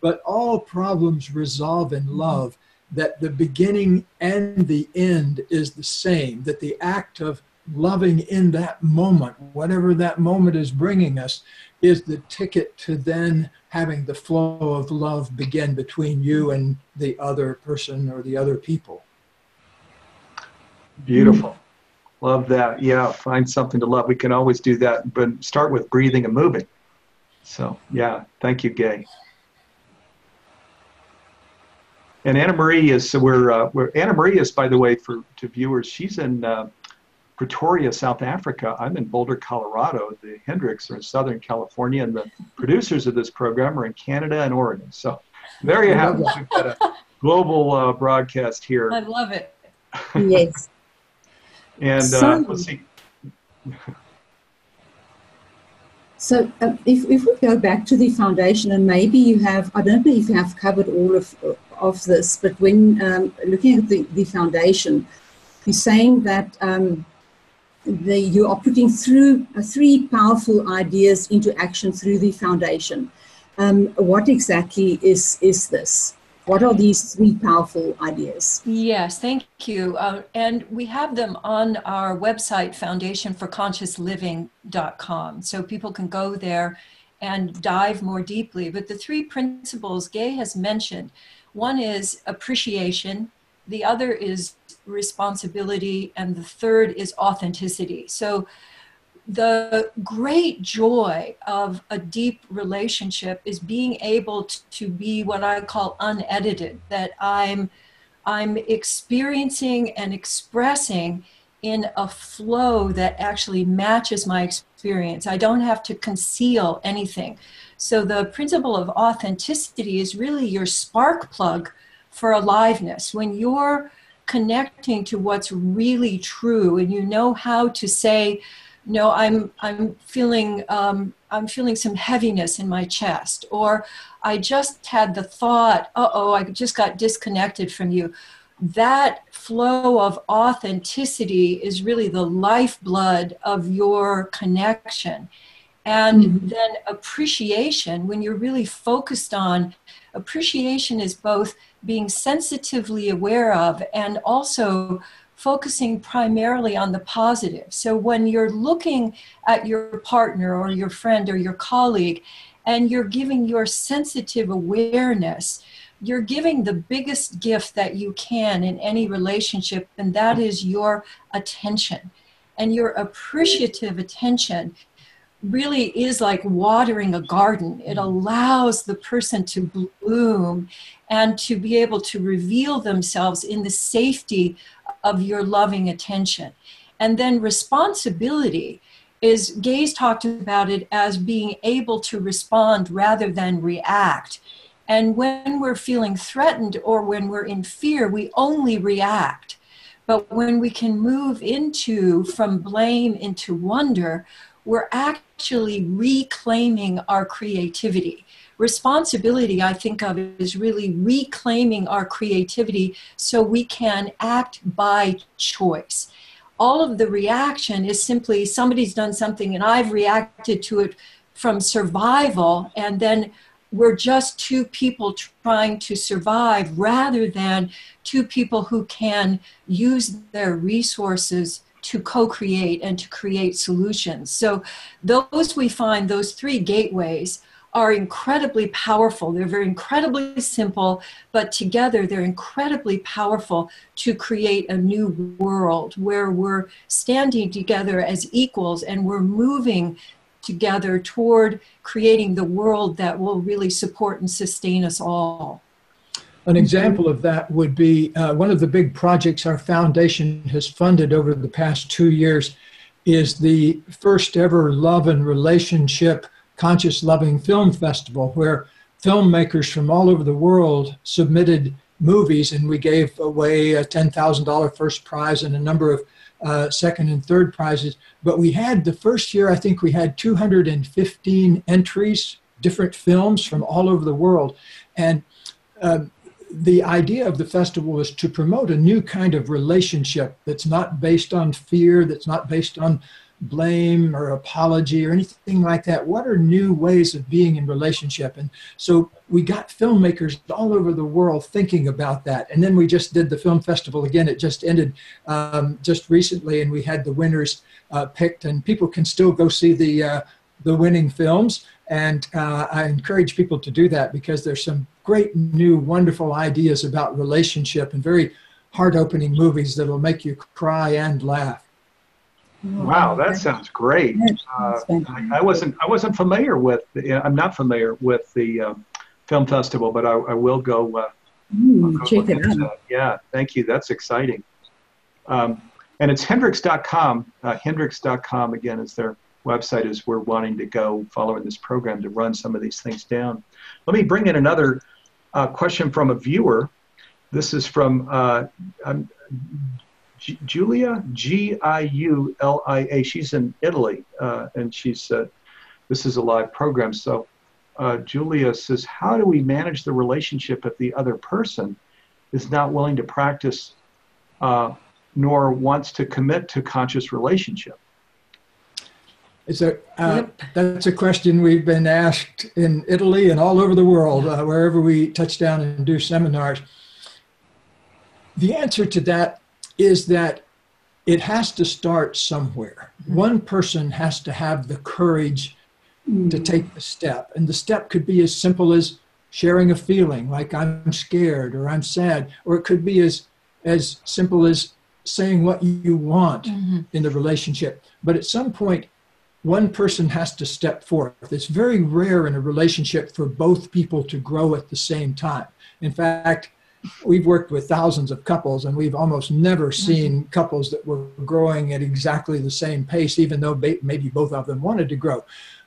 Speaker 4: But all problems resolve in love, that the beginning and the end is the same, that the act of loving in that moment, whatever that moment is bringing us, is the ticket to then having the flow of love begin between you and the other person or the other people.
Speaker 1: Beautiful. Love that. Yeah, find something to love. We can always do that, but start with breathing and moving. So, yeah, thank you, Gay. And Anna Marie is, so Anna Marie is, by the way, to viewers, she's in Pretoria, South Africa. I'm in Boulder, Colorado. The Hendricks are in Southern California, and the producers of this program are in Canada and Oregon. So there you have it. We've got a global broadcast here.
Speaker 3: I love it.
Speaker 2: Yes.
Speaker 1: And let's see.
Speaker 2: So if we go back to the foundation, and maybe you have, I don't know if you have covered all of this, but when looking at the foundation, you're saying that you are putting through 3 powerful ideas into action through the foundation. What exactly is this? What are these 3 powerful ideas?
Speaker 3: Yes, thank you. And we have them on our website, foundationforconsciousliving.com. So people can go there and dive more deeply. But the 3 principles Gay has mentioned, one is appreciation, the other is responsibility, and the third is authenticity. So the great joy of a deep relationship is being able to be what I call unedited, that I'm experiencing and expressing in a flow that actually matches my experience. I don't have to conceal anything. So the principle of authenticity is really your spark plug for aliveness. When you're connecting to what's really true, and you know how to say, no, I'm feeling some heaviness in my chest, or I just had the thought, I just got disconnected from you. That flow of authenticity is really the lifeblood of your connection. And then appreciation, when you're really focused on, appreciation is both being sensitively aware of and also focusing primarily on the positive. So when you're looking at your partner or your friend or your colleague and you're giving your sensitive awareness, you're giving the biggest gift that you can in any relationship, and that is your attention. And your appreciative attention really is like watering a garden. It allows the person to bloom and to be able to reveal themselves in the safety of your loving attention. And then responsibility is, Gay's talked about it as being able to respond rather than react. And when we're feeling threatened or when we're in fear, we only react. But when we can move from blame into wonder, we're actually reclaiming our creativity. Responsibility, I think of, is really reclaiming our creativity so we can act by choice. All of the reaction is simply somebody's done something and I've reacted to it from survival, and then we're just two people trying to survive rather than two people who can use their resources to co-create and to create solutions. So we find those three gateways are incredibly powerful. They're very incredibly simple, but together they're incredibly powerful to create a new world where we're standing together as equals and we're moving together toward creating the world that will really support and sustain us all.
Speaker 4: An example of that would be one of the big projects our foundation has funded over the past 2 years is the first ever Love and Relationship Conscious Loving Film Festival, where filmmakers from all over the world submitted movies, and we gave away a $10,000 first prize and a number of second and third prizes. But we had the first year, I think we had 215 entries, different films from all over the world. And the idea of the festival was to promote a new kind of relationship that's not based on fear, that's not based on blame or apology or anything like that. What are new ways of being in relationship? And so we got filmmakers all over the world thinking about that. And then we just did the film festival again. It just ended just recently, and we had the winners picked, and people can still go see the winning films. And I encourage people to do that because there's some great new wonderful ideas about relationship and very heart-opening movies that will make you cry and laugh.
Speaker 1: Wow, that sounds great. I wasn't familiar with. I'm not familiar with the film festival, but I will go.
Speaker 2: Check it out.
Speaker 1: Yeah, thank you. That's exciting. And it's Hendricks.com. Hendricks.com again is their website, as we're wanting to go following this program to run some of these things down. Let me bring in another question from a viewer. This is from Giulia, Giulia. She's in Italy, and she said, this is a live program. So Giulia says, how do we manage the relationship if the other person is not willing to practice nor wants to commit to conscious relationship?
Speaker 4: That's a question we've been asked in Italy and all over the world, wherever we touch down and do seminars. The answer to that is that it has to start somewhere. One person has to have the courage to take the step. And the step could be as simple as sharing a feeling, like I'm scared or I'm sad, or it could be as simple as saying what you want in the relationship. But at some point, one person has to step forth. It's very rare in a relationship for both people to grow at the same time. In fact, we've worked with thousands of couples, and we've almost never seen couples that were growing at exactly the same pace, even though maybe both of them wanted to grow.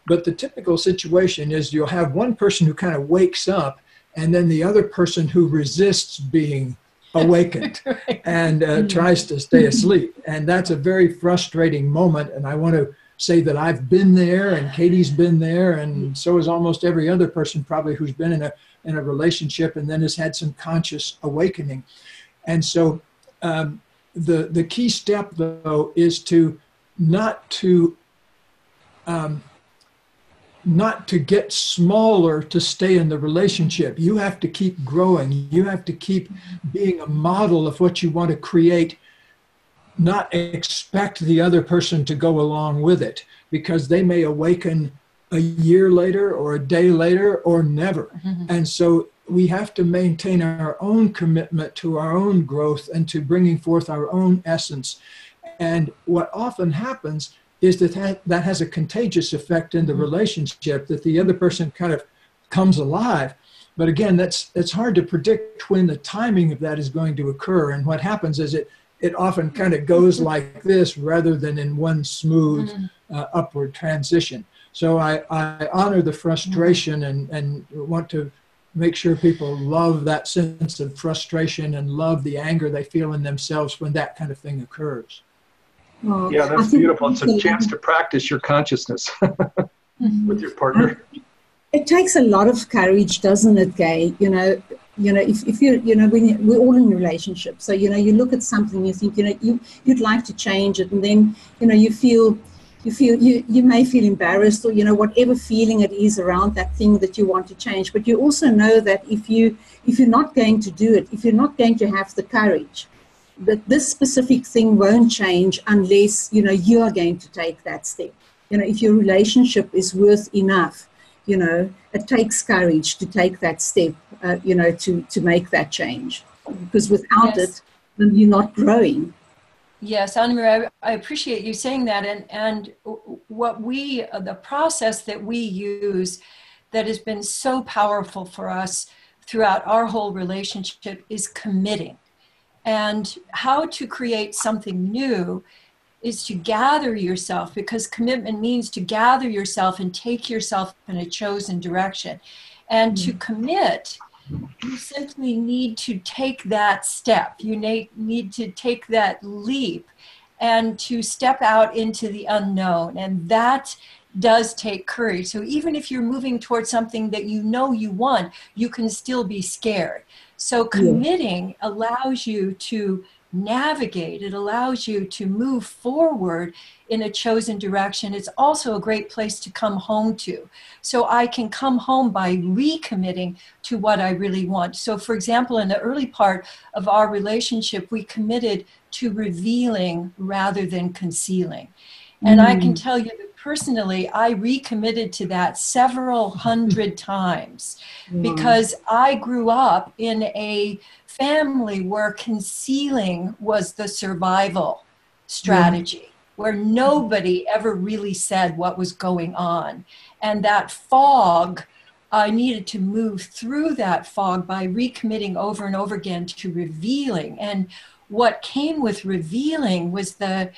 Speaker 4: But the typical situation is you'll have one person who kind of wakes up, and then the other person who resists being awakened and tries to stay asleep. And that's a very frustrating moment. And I want to say that I've been there, and Katie's been there, and so is almost every other person probably who's been in a relationship and then has had some conscious awakening. And so the key step, though, is to not to get smaller to stay in the relationship. You have to keep growing. You have to keep being a model of what you want to create, not expect the other person to go along with it, because they may awaken a year later or a day later or never. And so we have to maintain our own commitment to our own growth and to bringing forth our own essence. And what often happens is that has a contagious effect in the relationship, that the other person kind of comes alive. But again, it's hard to predict when the timing of that is going to occur. And what happens is it often kind of goes like this rather than in one smooth upward transition. So I honor the frustration and want to make sure people love that sense of frustration and love the anger they feel in themselves when that kind of thing occurs.
Speaker 2: Well,
Speaker 1: yeah, that's beautiful. It's a chance to practice your consciousness with your partner.
Speaker 2: It takes a lot of courage, doesn't it, Gay? If you're, when we're all in a relationship, so, you look at something, you think, you'd like to change it, and then, you may feel embarrassed, or, whatever feeling it is around that thing that you want to change. But you also know that if you're not going to do it, if you're not going to have the courage, that this specific thing won't change unless, you are going to take that step. If your relationship is worth enough, it takes courage to take that step, to make that change. Because without it, then you're not growing.
Speaker 3: Yes, Anna-Maria, I appreciate you saying that. And what the process that we use that has been so powerful for us throughout our whole relationship is committing. And how to create something new is to gather yourself, because commitment means to gather yourself and take yourself in a chosen direction. And to commit, you simply need to take that step. You need to take that leap and to step out into the unknown. And that does take courage. So even if you're moving towards something that you want, you can still be scared. So committing allows you to navigate. It allows you to move forward in a chosen direction. It's also a great place to come home to. So I can come home by recommitting to what I really want. So for example, in the early part of our relationship, we committed to revealing rather than concealing. And I can tell you that personally, I recommitted to that several hundred times because I grew up in a family where concealing was the survival strategy, where nobody ever really said what was going on. And that fog, I needed to move through that fog by recommitting over and over again to revealing. And what came with revealing was the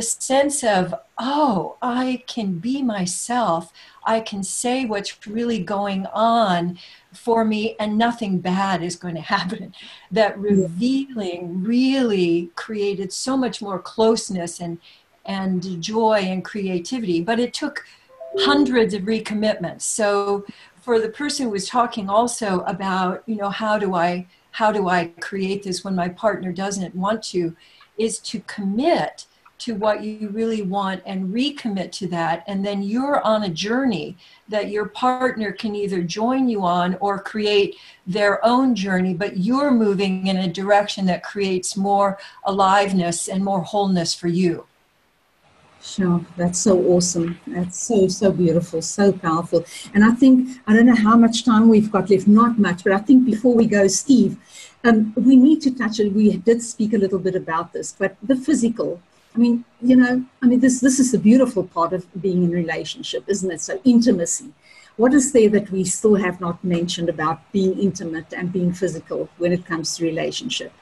Speaker 3: sense of, oh, I can be myself. I can say what's really going on for me and nothing bad is going to happen. That revealing really created so much more closeness and joy and creativity. But it took hundreds of recommitments. So for the person who was talking also about, how do I create this when my partner doesn't want to, is to commit to what you really want and recommit to that. And then you're on a journey that your partner can either join you on or create their own journey, but you're moving in a direction that creates more aliveness and more wholeness for you.
Speaker 2: Sure, that's so awesome. That's so beautiful, so powerful. And I think, I don't know how much time we've got left, not much, but I think before we go, Steve, we need to touch it. We did speak a little bit about this, but the physical, this is the beautiful part of being in a relationship, isn't it? So intimacy. what is there that we still have not mentioned about being intimate and being physical when it comes to relationship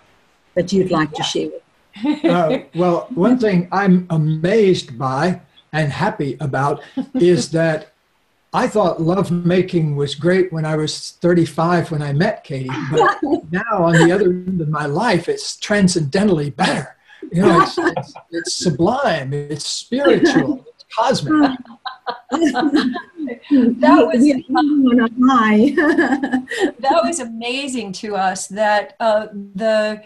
Speaker 2: that you'd like to share with?
Speaker 4: Well, one thing I'm amazed by and happy about is that I thought lovemaking was great when I was 35 when I met Katie, but now on the other end of my life, it's transcendently better. You know, it's sublime, it's spiritual, it's cosmic.
Speaker 3: That was amazing to us, that the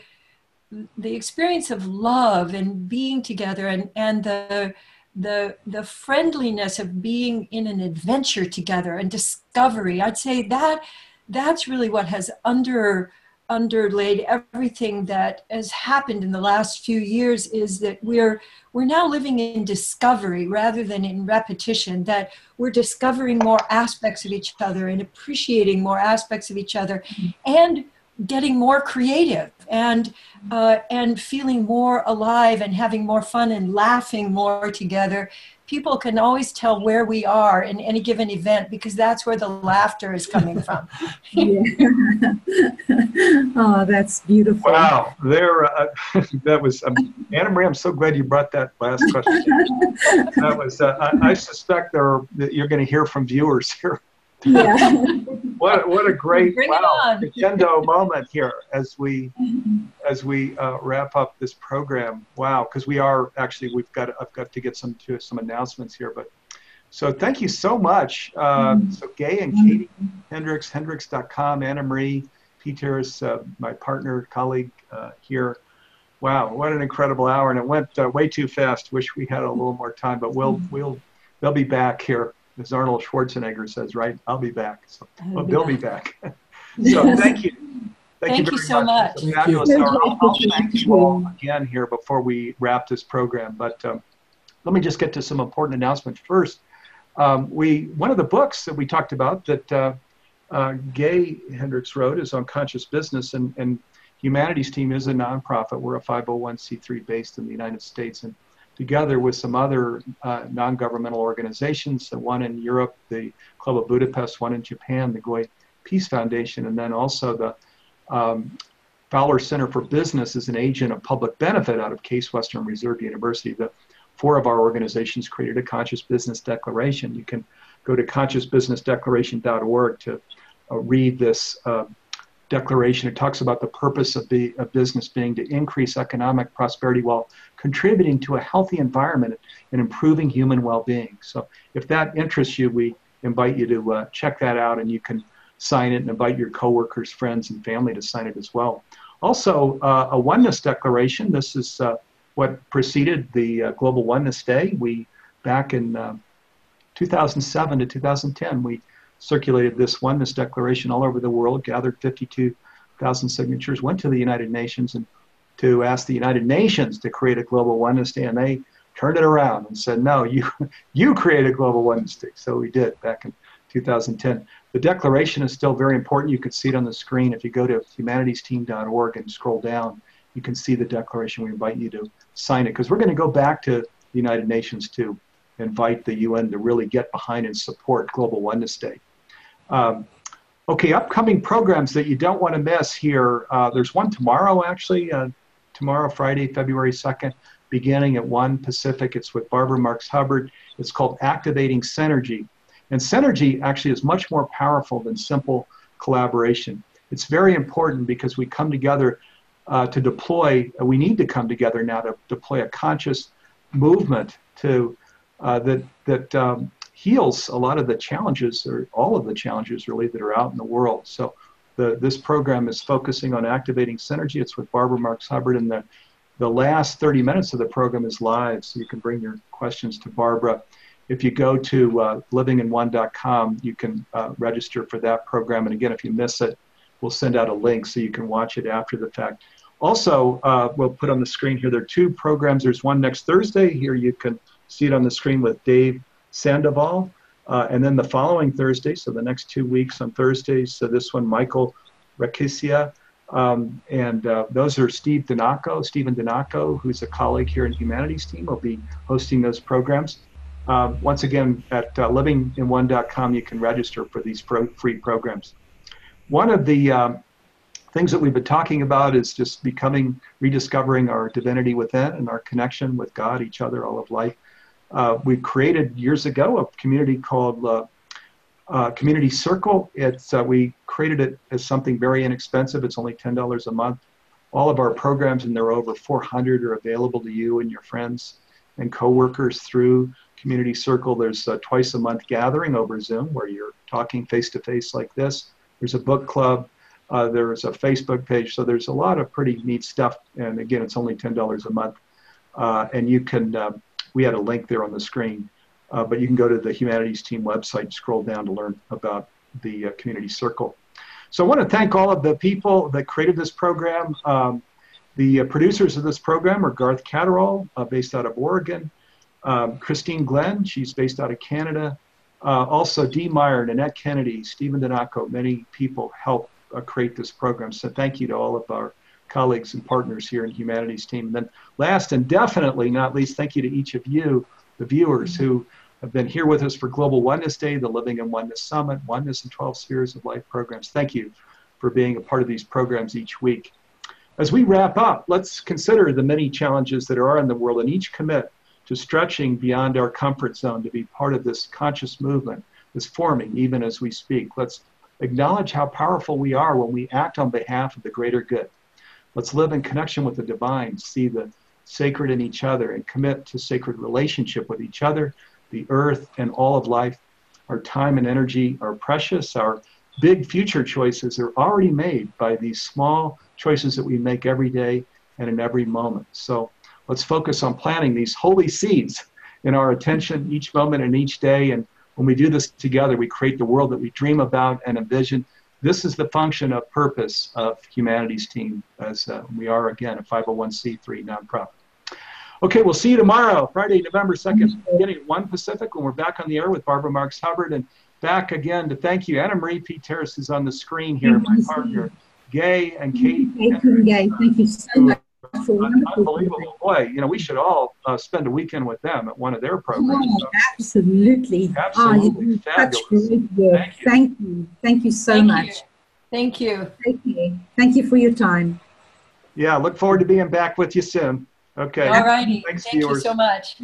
Speaker 3: experience of love and being together, and the friendliness of being in an adventure together and discovery. I'd say that's really what has underlaid everything that has happened in the last few years, is that we're now living in discovery rather than in repetition, that we're discovering more aspects of each other and appreciating more aspects of each other, and getting more creative, and feeling more alive, and having more fun, and laughing more together. People can always tell where we are in any given event, because that's where the laughter is coming from.
Speaker 2: Oh, that's beautiful.
Speaker 1: Wow, that was Anna Marie. I'm so glad you brought that last question. That was. I suspect that you're going to hear from viewers here.
Speaker 2: Yeah.
Speaker 1: What a great crescendo moment here as we wrap up this program. Wow, because I've got to get some announcements here, but so thank you so much. So Gay and Katie Hendricks, Hendricks.com, Anna Marie Peters, my partner, colleague here. Wow, what an incredible hour, and it went way too fast. Wish we had a little more time, but they'll be back here. As Arnold Schwarzenegger says, right? I'll be back. So, they'll be back. So thank you.
Speaker 3: Thank you so much.
Speaker 1: It's a fabulous hour. I'll thank you all again here before we wrap this program. But let me just get to some important announcements first. One of the books that we talked about that Gay Hendricks wrote is on conscious business, and Humanities Team is a nonprofit. We're a 501c3 based in the United States, and together with some other non-governmental organizations, one in Europe, the Club of Budapest, one in Japan, the Goy Peace Foundation, and then also the Fowler Center for Business is an agent of public benefit out of Case Western Reserve University. The four of our organizations created a Conscious Business Declaration. You can go to consciousbusinessdeclaration.org to read this declaration. It talks about the purpose of business being to increase economic prosperity while contributing to a healthy environment and improving human well-being. So if that interests you, we invite you to check that out, and you can sign it and invite your coworkers, friends, and family to sign it as well. Also, a oneness declaration. This is what preceded the Global Oneness Day. Back in 2007 to 2010, we circulated this oneness declaration all over the world, gathered 52,000 signatures, went to the United Nations and to ask the United Nations to create a Global Oneness Day, and they turned it around and said, no, you create a Global Oneness Day. So we did back in 2010. The declaration is still very important. You can see it on the screen. If you go to humanitiesteam.org and scroll down, you can see the declaration. We invite you to sign it, because we're going to go back to the United Nations to invite the UN to really get behind and support Global Oneness Day. Okay, upcoming programs that you don't want to miss here. There's one tomorrow, actually. Tomorrow, Friday, February 2nd, beginning at 1 Pacific. It's with Barbara Marks Hubbard. It's called Activating Synergy. And synergy actually is much more powerful than simple collaboration. It's very important because we come together to deploy, we need to come together now to deploy a conscious movement to that heals a lot of the challenges, or all of the challenges really, that are out in the world. So this program is focusing on activating synergy. It's with Barbara Marks Hubbard, and the last 30 minutes of the program is live, so you can bring your questions to Barbara. If you go to livinginone.com, you can register for that program. And again, if you miss it, we'll send out a link so you can watch it after the fact. Also, we'll put on the screen here, there are two programs. There's one next Thursday. Here you can see it on the screen with Dave Sandoval. And then the following Thursday, so the next 2 weeks on Thursdays, so this one, Michael Rakisia. Those are Stephen Donaco, who's a colleague here in Humanities Team, will be hosting those programs. Once again, at livinginone.com, you can register for these free programs. One of the things that we've been talking about is just rediscovering our divinity within and our connection with God, each other, all of life. We created years ago a community called Community Circle. We created it as something very inexpensive. It's only $10 a month. All of our programs, and there are over 400, are available to you and your friends and coworkers through Community Circle. There's a twice a month gathering over Zoom where you're talking face to face like this. There's a book club. There's a Facebook page. So there's a lot of pretty neat stuff. And again, it's only $10 a month. And you can, we had a link there on the screen, but you can go to the Humanities Team website, scroll down to learn about the Community Circle. So I want to thank all of the people that created this program. The producers of this program are Garth Catterall, based out of Oregon. Christine Glenn, she's based out of Canada. Also Dee Meyer, Nanette Kennedy, Stephen Donaco, many people helped create this program. So thank you to all of our colleagues and partners here in Humanities Team. And then last and definitely not least, thank you to each of you, the viewers who have been here with us for Global Oneness Day, the Living in Oneness Summit, Oneness in 12 Spheres of Life programs. Thank you for being a part of these programs each week. As we wrap up, let's consider the many challenges that are in the world and each commit to stretching beyond our comfort zone to be part of this conscious movement that's forming even as we speak. Let's acknowledge how powerful we are when we act on behalf of the greater good. Let's live in connection with the divine, see the sacred in each other, and commit to sacred relationship with each other, the earth, and all of life. Our time and energy are precious. Our big future choices are already made by these small choices that we make every day and in every moment. So let's focus on planting these holy seeds in our attention each moment and each day. And when we do this together, we create the world that we dream about and envision. This is the function of purpose of Humanities Team, as we are, again, a 501c3 nonprofit. Okay, we'll see you tomorrow, Friday, November 2nd, beginning at 1 Pacific, when we're back on the air with Barbara Marks Hubbard. And back again to thank you. Anna Marie P. Terrace is on the screen here, my partner, Gay and Katie.
Speaker 2: Gay, thank you so much.
Speaker 1: Unbelievable. Boy, you know, we should all spend a weekend with them at one of their programs.
Speaker 2: Oh, absolutely.
Speaker 1: Absolutely.
Speaker 2: Such great work. Thank you. Thank you so much.
Speaker 3: Thank you.
Speaker 2: Thank you for your time.
Speaker 1: Yeah, look forward to being back with you soon. Okay.
Speaker 3: All righty.
Speaker 1: Thanks,
Speaker 3: Thank
Speaker 1: viewers.
Speaker 3: you so much.